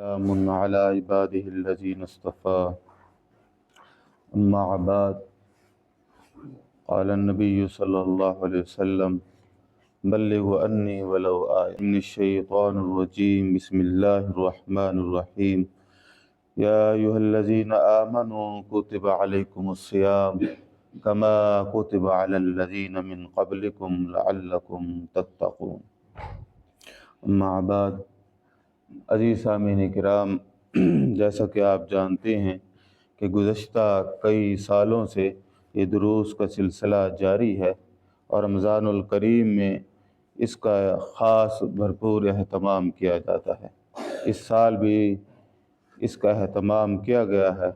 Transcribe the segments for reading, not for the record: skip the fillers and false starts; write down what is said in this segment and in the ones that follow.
سلام على عباده الذين اصطفى أما بعد قال النبي صلى الله عليه وسلم بلغوا عني ولو آية من الشيطان الرجيم بسم الله الرحمن الرحيم يا أيها الذين آمنوا كتب عليكم الصيام كما كتب على الذين من قبلكم لعلكم تتقون اما بعد عزیز سامعین کرام، جیسا کہ آپ جانتے ہیں کہ گزشتہ کئی سالوں سے یہ دروس کا سلسلہ جاری ہے اور رمضان الکریم میں اس کا خاص بھرپور اہتمام کیا جاتا ہے۔ اس سال بھی اس کا اہتمام کیا گیا ہے،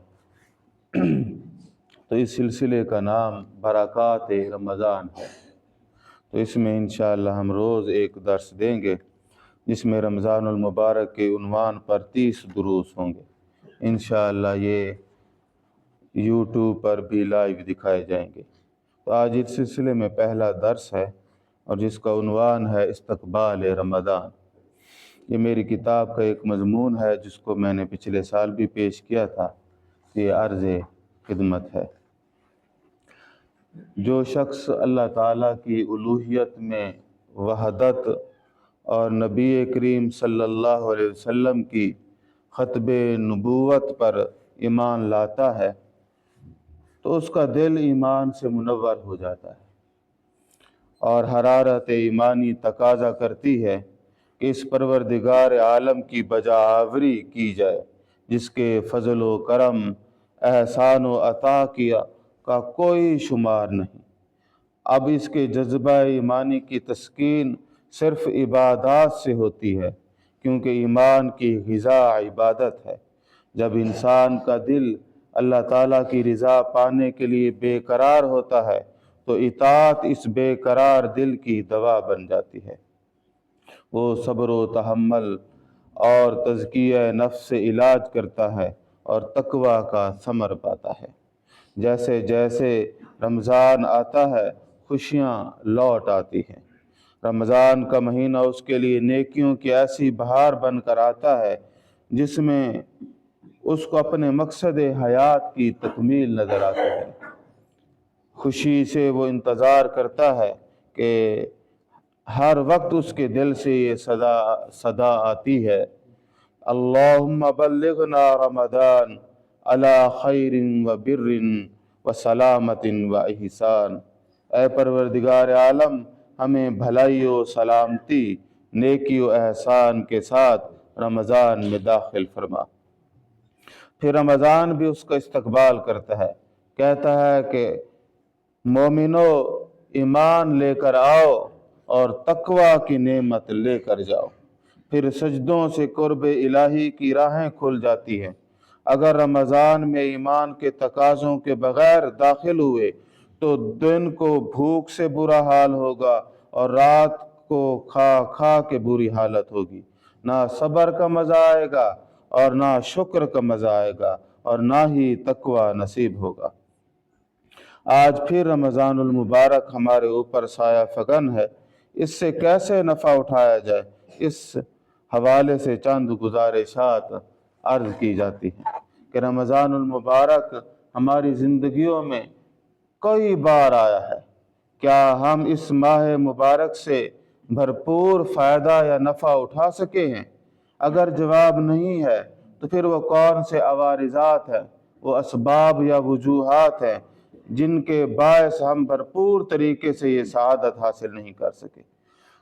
تو اس سلسلے کا نام برکات رمضان ہے۔ تو اس میں انشاءاللہ ہم روز ایک درس دیں گے جس میں رمضان المبارک کے عنوان پر 30 دروس ہوں گے۔ انشاءاللہ یہ یوٹیوب پر بھی لائیو دکھائے جائیں گے۔ تو آج اس سلسلے میں پہلا درس ہے اور جس کا عنوان ہے استقبال رمضان۔ یہ میری کتاب کا ایک مضمون ہے جس کو میں نے پچھلے سال بھی پیش کیا تھا، یہ عرض خدمت ہے۔ جو شخص اللہ تعالیٰ کی الوہیت میں وحدت اور نبی کریم صلی اللہ علیہ وسلم کی ختم نبوت پر ایمان لاتا ہے تو اس کا دل ایمان سے منور ہو جاتا ہے، اور حرارت ایمانی تقاضا کرتی ہے کہ اس پروردگار عالم کی بجاوری کی جائے جس کے فضل و کرم، احسان و عطا کا کوئی شمار نہیں۔ اب اس کے جذبہ ایمانی کی تسکین صرف عبادات سے ہوتی ہے، کیونکہ ایمان کی غذا عبادت ہے۔ جب انسان کا دل اللہ تعالیٰ کی رضا پانے کے لیے بے قرار ہوتا ہے تو اطاعت اس بے قرار دل کی دوا بن جاتی ہے۔ وہ صبر و تحمل اور تزکیہ نفس سے علاج کرتا ہے اور تقوی کا ثمر پاتا ہے۔ جیسے جیسے رمضان آتا ہے خوشیاں لوٹ آتی ہیں۔ رمضان کا مہینہ اس کے لیے نیکیوں کی ایسی بہار بن کر آتا ہے جس میں اس کو اپنے مقصد حیات کی تکمیل نظر آتی ہے۔ خوشی سے وہ انتظار کرتا ہے کہ ہر وقت اس کے دل سے یہ صدا آتی ہے، اللہم بلغنا رمضان علی خیر و بر و سلامت و احسان۔ اے پروردگار عالم، ہمیں بھلائی و سلامتی، نیکی و احسان کے ساتھ رمضان میں داخل فرما۔ پھر رمضان بھی اس کا استقبال کرتا ہے، کہتا ہے کہ مومنو ایمان لے کر آؤ اور تقوی کی نعمت لے کر جاؤ۔ پھر سجدوں سے قرب الہی کی راہیں کھل جاتی ہیں۔ اگر رمضان میں ایمان کے تقاضوں کے بغیر داخل ہوئے تو دن کو بھوک سے برا حال ہوگا اور رات کو کھا کھا کے بری حالت ہوگی۔ نہ صبر کا مزہ آئے گا اور نہ شکر کا مزہ آئے گا اور نہ ہی تقوی نصیب ہوگا۔ آج پھر رمضان المبارک ہمارے اوپر سایہ فگن ہے، اس سے کیسے نفع اٹھایا جائے، اس حوالے سے چند گزارشات عرض کی جاتی ہیں کہ رمضان المبارک ہماری زندگیوں میں کئی بار آیا ہے۔ کیا ہم اس ماہ مبارک سے بھرپور فائدہ یا نفع اٹھا سکے ہیں؟ اگر جواب نہیں ہے تو پھر وہ کون سے عوارضات ہیں، وہ اسباب یا وجوہات ہیں جن کے باعث ہم بھرپور طریقے سے یہ سعادت حاصل نہیں کر سکے؟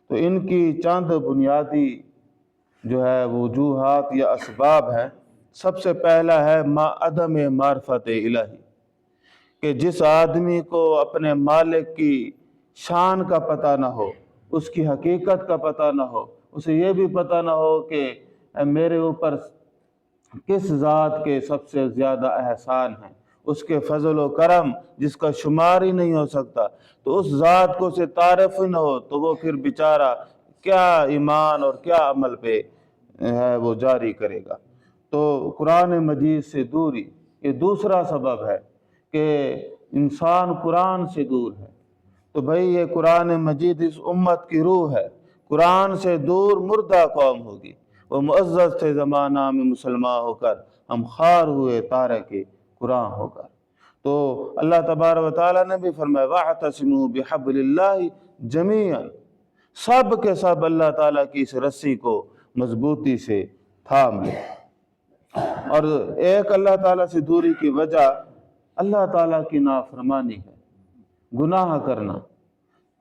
تو ان کی چند بنیادی جو ہے وجوہات یا اسباب ہیں۔ سب سے پہلا ہے عدم معرفت الہی، کہ جس آدمی کو اپنے مالک کی شان کا پتہ نہ ہو، اس کی حقیقت کا پتہ نہ ہو، اسے یہ بھی پتہ نہ ہو کہ میرے اوپر کس ذات کے سب سے زیادہ احسان ہیں، اس کے فضل و کرم جس کا شمار ہی نہیں ہو سکتا، تو اس ذات کو سے تعارف ہی نہ ہو تو وہ پھر بیچارہ کیا ایمان اور کیا عمل پہ ہے وہ جاری کرے گا۔ تو قرآن مجید سے دوری یہ دوسرا سبب ہے کہ انسان قرآن سے دور ہے۔ تو بھئی یہ قرآن مجید اس امت کی روح ہے، قرآن سے دور مردہ قوم ہوگی، वो मुअज़्ज़ज़ थे ज़माना में मुसलमान होकर, हम खार हुए तारके कुरान होकर। तो अल्लाह तबारक व तआला ने भी फरमाया वअतसिमू बिहब्लिल्लाहि जमीअन, सब के सब अल्लाह ताला की इस रस्सी को मजबूती से थाम ले। और एक अल्लाह ताला से दूरी की वजह अल्लाह ताला की नाफरमानी है, गुनाह करना,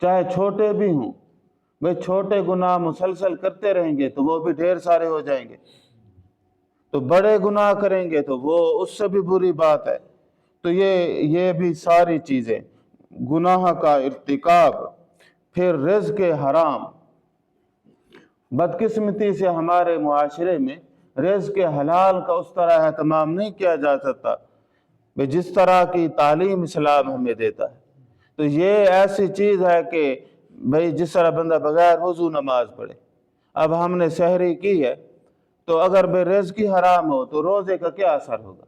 चाहे छोटे भी हों। भाई छोटे गुनाह मुसलसल करते रहेंगे तो वो भी ढेर सारे हो जाएंगे, तो बड़े गुनाह करेंगे तो वो उससे भी बुरी बात है। तो ये भी सारी चीज़ें, गुनाह का इर्तिकाब, फिर रिज़्क़ हराम। बदकिस्मती से हमारे मुआशरे में रिज़्क़ हलाल का उस तरह एहतमाम नहीं किया जा सकता भाई जिस तरह की तालीम इस्लाम हमें देता है। तो ये ऐसी चीज़ है कि भाई जिस तरह बंदा बगैर वज़ू नमाज पढ़े, अब हमने सहरी की है तो अगर भाई रिज़्क़ हराम हो तो रोज़े का क्या असर होगा,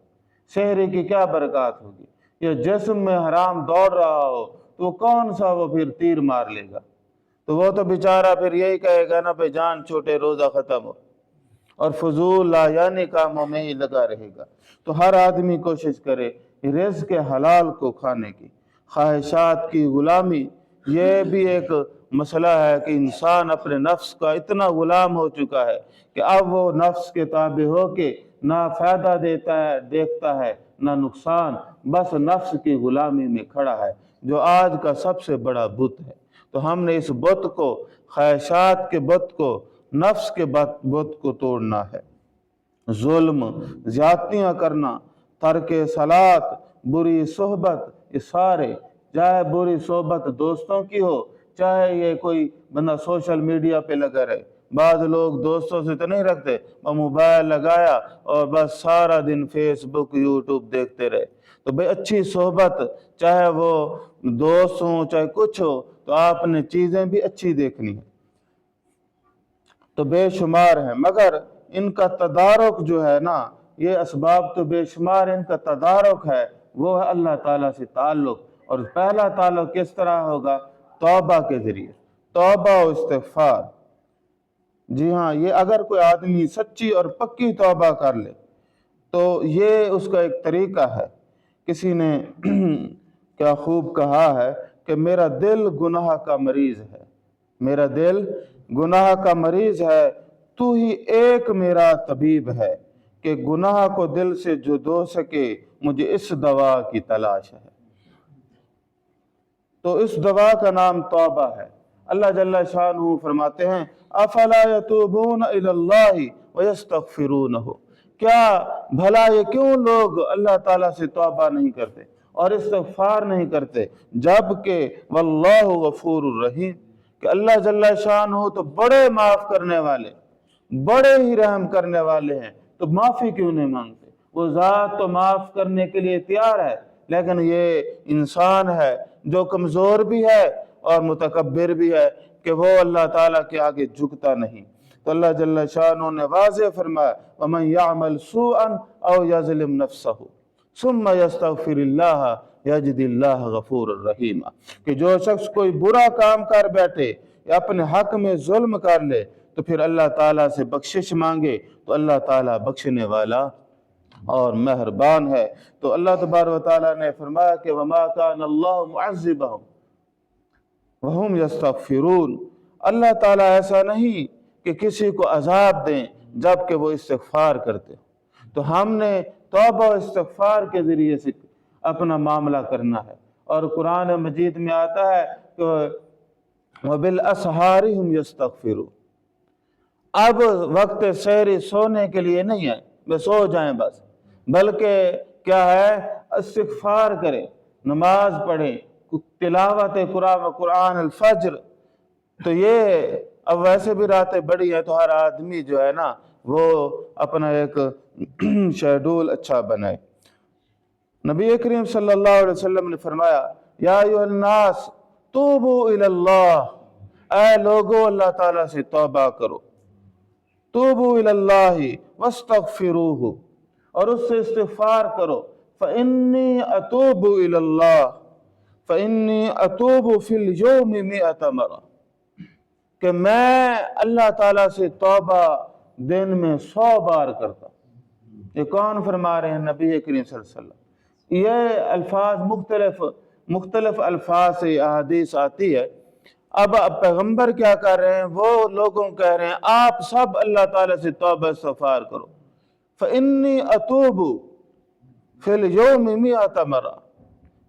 सहरी की क्या बरकत होगी। या जिस्म में हराम दौड़ रहा हो तो वो कौन सा वो फिर तीर मार लेगा, तो वो तो बेचारा फिर यही कहेगा ना भाई जान छोटे रोज़ा ख़त्म हो, और फजूल लायानी कामों में ही लगा रहेगा। तो हर आदमी कोशिश करे रिज़्क़ हलाल को खाने की। ख्वाहिशात की गुलामी, ये भी एक मसला है कि इंसान अपने नफ्स का इतना गुलाम हो चुका है कि अब वो नफ्स के ताबे हो के ना फ़ायदा देता है देखता है ना नुकसान, बस नफ्स की गुलामी में खड़ा है, जो आज का सबसे बड़ा बुत है। तो हमने इस बुत को, ख्वाहिशात के बुत को, नफ्स के बुत को तोड़ना है। जुल्म, ज़्यादतियाँ करना, तर्के सलात, बुरी सोहबत, ये सारे, चाहे बुरी सोहबत दोस्तों की हो, चाहे ये कोई बंदा सोशल मीडिया पे लगा रहे। बाद लोग दोस्तों से तो नहीं रखते, मोबाइल लगाया और बस सारा दिन फेसबुक यूट्यूब देखते रहे। तो भाई अच्छी सोहबत, चाहे वो दोस्त हों चाहे कुछ हो, तो आपने चीज़ें भी अच्छी देखनी है। तो बेशुमार हैं, मगर इनका तदारुक जो है ना, ये असबाब तो बेशुमार, इनका तदारुक है वो है अल्लाह ताला से ताल्लुक़। और पहला ताल्लुक़ किस तरह होगा? तौबा के ज़रिए, तौबा और इस्तिग़फ़ार। जी हाँ, ये अगर कोई आदमी सच्ची और पक्की तौबा कर ले तो ये उसका एक तरीका है। किसी ने क्या खूब कहा है कि मेरा दिल गुनाह का मरीज़ है, मेरा दिल गुनाह का मरीज़ है, तू ही एक मेरा तबीब है कि गुनाह को दिल से जो धो सके, मुझे इस दवा की तलाश है। तो इस दवा का नाम तौबा है। अल्लाह जल्ल शानहू फरमाते हैं अफला यतूबून इलल्लाहि व यस्तगफिरूनहु, क्या भला ये क्यों लोग अल्लाह ताला से तौबा नहीं करते और इस्तिग़फ़ार नहीं करते, जबकि वल्लाहु गफूरुर रहीम, कि अल्लाह जल्ल शानहू तो बड़े माफ़ करने वाले, बड़े ही रहम करने वाले हैं, तो माफ़ी क्यों नहीं मांगते? वो ज़ात तो माफ़ करने के लिए तैयार है, लेकिन ये इंसान है जो कमज़ोर भी है और मुतकब्बिर भी है कि वो अल्लाह ताला के आगे झुकता नहीं। तो अल्लाह जल्ल शानहू ने वाज़ेह फरमाया वमन यअमल सूअन औ यज़लिम नफ्सहु सुम्मा यस्तग़फिरिल्लाह यजिदिल्लाह गफूरुर रहीम, कि जो शख्स कोई बुरा काम कर बैठे या अपने हक में जुल्म कर ले तो फिर अल्लाह ताला से बख्शिश मांगे तो अल्लाह ताला बख्शने वाला और मेहरबान है। तो अल्लाह तबारक व तआला ने फरमाया कि वमा कान अल्लाहु मुअज़्ज़िबहुम व हुम यस्तग़फिरून, अल्लाह ताला ऐसा नहीं कि किसी को अजाब दें जबकि वो इस्तिग़फ़ार करते। तो हमने तौबा और इस्तिग़फ़ार के ज़रिए से अपना मामला करना है। और कुरान मजीद में आता है कि वबिल असहारी हुम यस्तग़फिरून, अब वक्त सहरी सोने के लिए नहीं है वे सो जाएं बस, बल्कि क्या है, इस्तिग़फ़ार करें, नमाज पढ़ें, तिलावत कुरान अल-फज्र। तो ये अब वैसे भी रातें बड़ी हैं तो हर आदमी जो है ना वो अपना एक शेड्यूल अच्छा बनाए। नबी करीम सल्लल्लाहु अलैहि वसल्लम ने फरमाया या अय्युहन नास तूबू इलल्लाह, ऐ लोगो अल्लाह ताला से तौबा करो, तूबू इलल्लाहि वस्तगफिरूहु, और उससे इस्तिग़फ़ार करो, फ़इन्नी अतूबु इलल्लाह फ़इन्नी अतूबु फिल यौमि मिअत मरा, कि मैं अल्लाह ताला से तौबा दिन में 100 बार करता। ये कौन फरमा रहे हैं? नबी करीम सल्लल्लाहु अलैहि वसल्लम। ये अल्फाज मुख्तलिफ अल्फाज से अहादीस आती है। अब पैगंबर क्या कर रहे हैं? वो लोगों को कह रहे हैं आप सब अल्लाह ताला से तौबा इस्तग़फ़ार करो। फ़इन्नी अतूबु फिल यौमि मिअत मर्रा,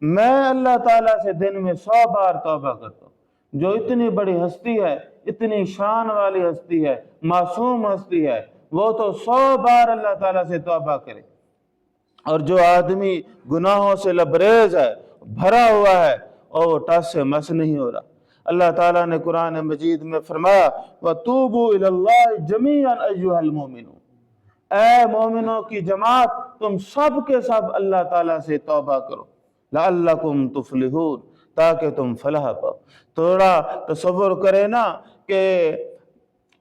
मैं अल्लाह ताला से दिन में 100 बार तौबा करता हूँ। जो इतनी बड़ी हस्ती है, इतनी शान वाली हस्ती है, मासूम हस्ती है, वो तो 100 बार अल्लाह ताला से तौबा करे। और जो आदमी गुनाहों से लबरेज है, भरा हुआ है, और वो टस से मस नहीं हो रहा। अल्लाह ताला ने कुरान मजीद में फरमाया वतूबू इलल्लाहि जमीअन अय्युहल मोमिनून, ऐ मोमिनों की जमात तुम सब के सब अल्लाह ताला से तौबा करो, लअल्लकुम तुफलिहून, ताकि तुम फलाह पाओ। थोड़ा तसव्वुर करे ना कि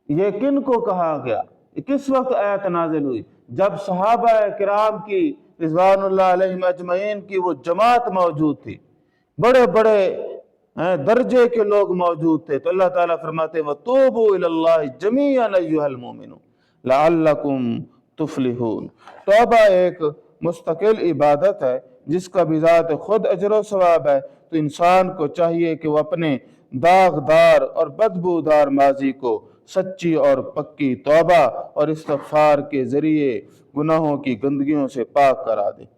ये किन को कहा गया, किस वक्त आयत नाजिल हुई? जब सहाबा किराम की रिज़वानुल्लाह अलैहिम अजमईन की वो जमात मौजूद थी, बड़े बड़े दर्जे के लोग मौजूद थे। तो अल्लाह ताला फरमाते वतूबू इलल्लाहि जमीअन अय्युहल मोमिनून लअल्लकुम तुफलिहून। तौबा एक मुस्तकिल इबादत है जिसका बिज़ात खुद अजर व सवाब है। तो इंसान को चाहिए कि वो अपने दागदार और बदबूदार माजी को सच्ची और पक्की तौबा और इस्तिग़फ़ार के ज़रिए गुनाहों की गंदगियों से पाक करा दे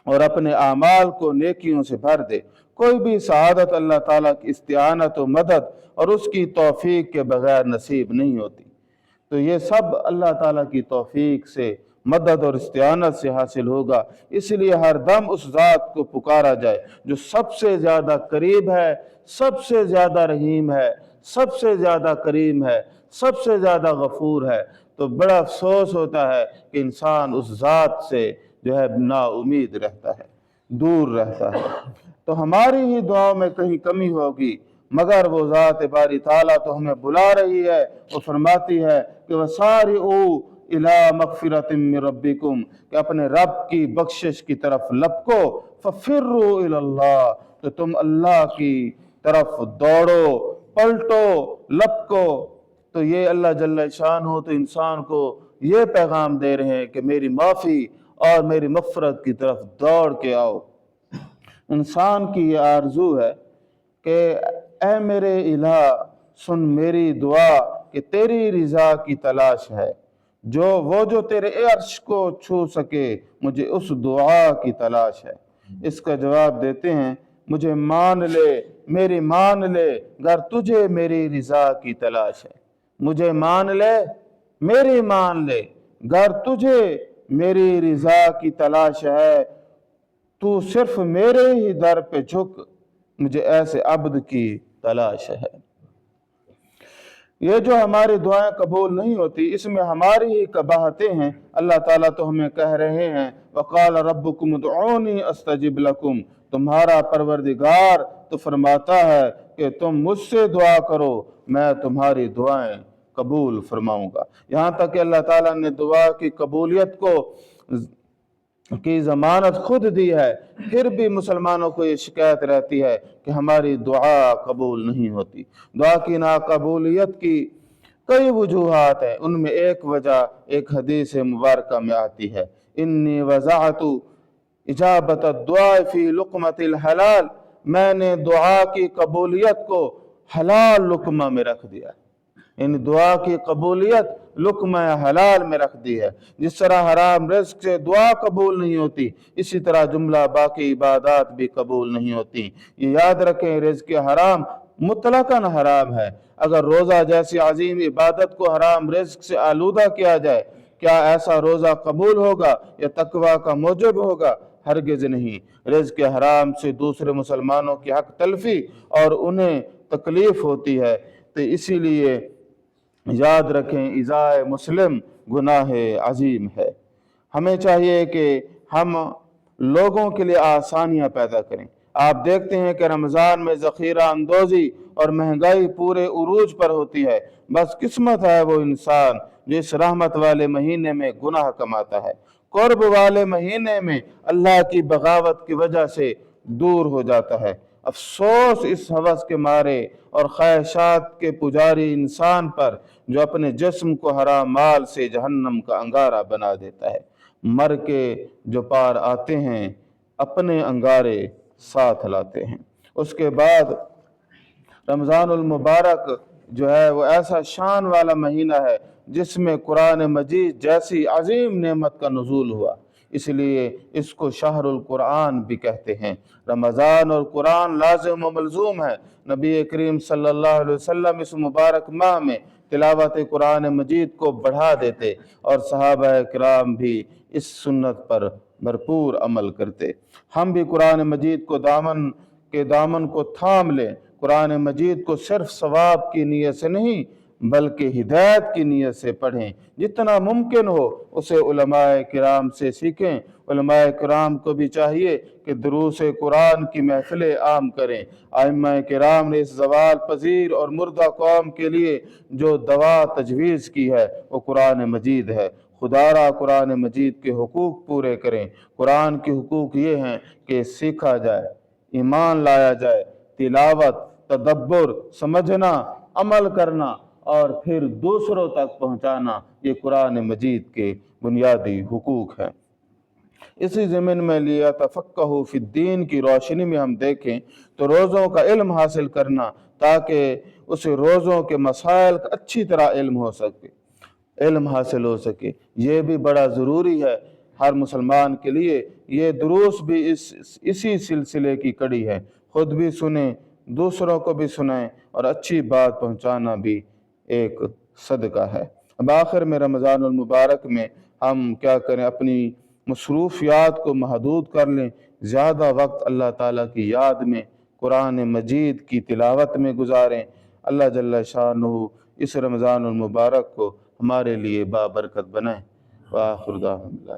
और अपने आमाल को नेकियों से भर दे। कोई भी सआदत अल्लाह ताला की इस्तिआनत व मदद और उसकी तौफीक के बगैर नसीब नहीं होती। तो ये सब अल्लाह ताला की तौफीक से, मदद और इस्तिआनत से हासिल होगा। इसलिए हर दम उस ज़ात को पुकारा जाए जो सबसे ज़्यादा करीब है, सबसे ज़्यादा रहीम है, सबसे ज़्यादा करीम है, सबसे ज़्यादा गफूर है। तो बड़ा अफसोस होता है कि इंसान उस ज़ात से जो है नाउमीद रहता है, दूर रहता है। तो हमारी ही दुआओं में कहीं कमी होगी, मगर वो ज़ात बारी ताला तो हमें बुला रही है। वो फरमाती है कि वसारिऊ इला मग़फ़िरतिम मिन रब्बिकुम, कि अपने रब की बख्शिश की तरफ लपको, फ़फ़िर्रू इलल्लाह, तो तुम अल्लाह की तरफ दौड़ो, पलटो, लपको। तो ये अल्लाह जल्ल शान तो इंसान को ये पैगाम दे रहे हैं कि मेरी माफ़ी और मेरी मग़फ़िरत की तरफ दौड़ के आओ। इंसान की ये आरज़ू है कि ऐ मेरे इलाह सुन मेरी दुआ कि तेरी रिज़ा की तलाश है, जो तेरे अर्श को छू सके, मुझे उस दुआ की तलाश है। इसका जवाब देते हैं मुझे मान ले, मेरी मान ले, गर तुझे मेरी रिज़ा की तलाश है। मुझे मान ले, मेरी मान ले, गर तुझे मेरी रिज़ा की तलाश है। तू सिर्फ मेरे ही दर पे झुक, मुझे ऐसे अब्द की तलाश है। ये जो हमारी दुआएं कबूल नहीं होती, इसमें हमारी ही कबाहतें हैं। अल्लाह ताला तो हमें कह रहे हैं वक़ाल रब्बुकुम उदऊनी अस्तजिब लकुम, तुम्हारा परवरदिगार तो फरमाता है कि तुम मुझसे दुआ करो, मैं तुम्हारी दुआएं कबूल फरमाऊंगा। यहाँ तक कि अल्लाह ताला ने दुआ की कबूलियत की ज़मानत खुद दी है, फिर भी मुसलमानों को ये शिकायत रहती है कि हमारी दुआ कबूल नहीं होती। दुआ की नाकबूलियत की कई वजूहात हैं, उनमें एक वजह एक हदीस मुबारक में आती है इन्नी वज़अतु इजाबत दुआ फी लुक़मतिल हलाल, मैंने दुआ की कबूलियत को हलाल लुक़मा में रख दिया। इन दुआ की कबूलियत लुक़मा हलाल में रख दी है। जिस तरह हराम रिज़्क़ से दुआ कबूल नहीं होती, इसी तरह जुमला बाकी इबादत भी कबूल नहीं होती। ये याद रखें, रिज़्क़ हराम मुतलकन हराम है। अगर रोज़ा जैसी अजीम इबादत को हराम रिज़्क़ से आलूदा किया जाए, क्या ऐसा रोज़ा कबूल होगा या तकवा का मूजब होगा? हरगिज़ नहीं। रिज़्क़ हराम से दूसरे मुसलमानों की हक तलफी और उन्हें तकलीफ़ होती है। तो इसीलिए याद रखें, इज़ाए मुस्लिम गुनाह अजीम है। हमें चाहिए कि हम लोगों के लिए आसानियाँ पैदा करें। आप देखते हैं कि रमज़ान में ज़ख़ीरा अंदोज़ी और महंगाई पूरे उरूज पर होती है। बस किस्मत है वो इंसान जो इस रहमत वाले महीने में गुनाह कमाता है, कुर्ब वाले महीने में अल्लाह की बगावत की वजह से दूर हो जाता है। افسوس اس ہوس کے مارے اور خواہشات کے پجاری انسان پر جو اپنے جسم کو حرام مال سے جہنم کا انگارہ بنا دیتا ہے۔ مر کے جو پار آتے ہیں اپنے انگارے ساتھ لاتے ہیں۔ اس کے بعد رمضان المبارک جو ہے وہ ایسا شان والا مہینہ ہے جس میں قرآن مجید جیسی عظیم نعمت کا نزول ہوا، اس لیے اس کو شہر القرآن بھی کہتے ہیں۔ رمضان اور قرآن لازم و ملزوم ہے۔ نبی کریم صلی اللہ علیہ وسلم اس مبارک ماہ میں تلاوت قرآن مجید کو بڑھا دیتے اور صحابہ کرام بھی اس سنت پر بھرپور عمل کرتے۔ ہم بھی قرآن مجید کو دامن کو تھام لیں۔ قرآن مجید کو صرف ثواب کی نیت سے نہیں بلکہ ہدایت کی نیت سے پڑھیں۔ جتنا ممکن ہو اسے علماء کرام سے سیکھیں۔ علماء کرام کو بھی چاہیے کہ دروس قرآن کی محفلیں عام کریں۔ ائمہ کرام نے اس زوال پذیر اور مردہ قوم کے لیے جو دوا تجویز کی ہے وہ قرآن مجید ہے۔ خدا را قرآن مجید کے حقوق پورے کریں۔ قرآن کے حقوق یہ ہیں کہ سیکھا جائے، ایمان لایا جائے، تلاوت، تدبر، سمجھنا، عمل کرنا اور پھر دوسروں تک پہنچانا، یہ قرآن مجید کے بنیادی حقوق ہیں۔ اسی ضمن میں لیتفقہوا فی الدین کی روشنی میں ہم دیکھیں تو روزوں کا علم حاصل کرنا تاکہ اس روزوں کے مسائل کا اچھی طرح علم حاصل ہو سکے، یہ بھی بڑا ضروری ہے ہر مسلمان کے لیے۔ یہ دروس بھی اسی سلسلے کی کڑی ہے۔ خود بھی سنیں، دوسروں کو بھی سنائیں اور اچھی بات پہنچانا بھی ایک صدقہ ہے۔ اب آخر میں رمضان المبارک میں ہم کیا کریں، اپنی مصروفیات کو محدود کر لیں، زیادہ وقت اللہ تعالیٰ کی یاد میں، قرآن مجید کی تلاوت میں گزاریں۔ اللہ جل شانہ اس رمضان المبارک کو ہمارے لیے بابرکت بنائیں۔ وآخر دعوانا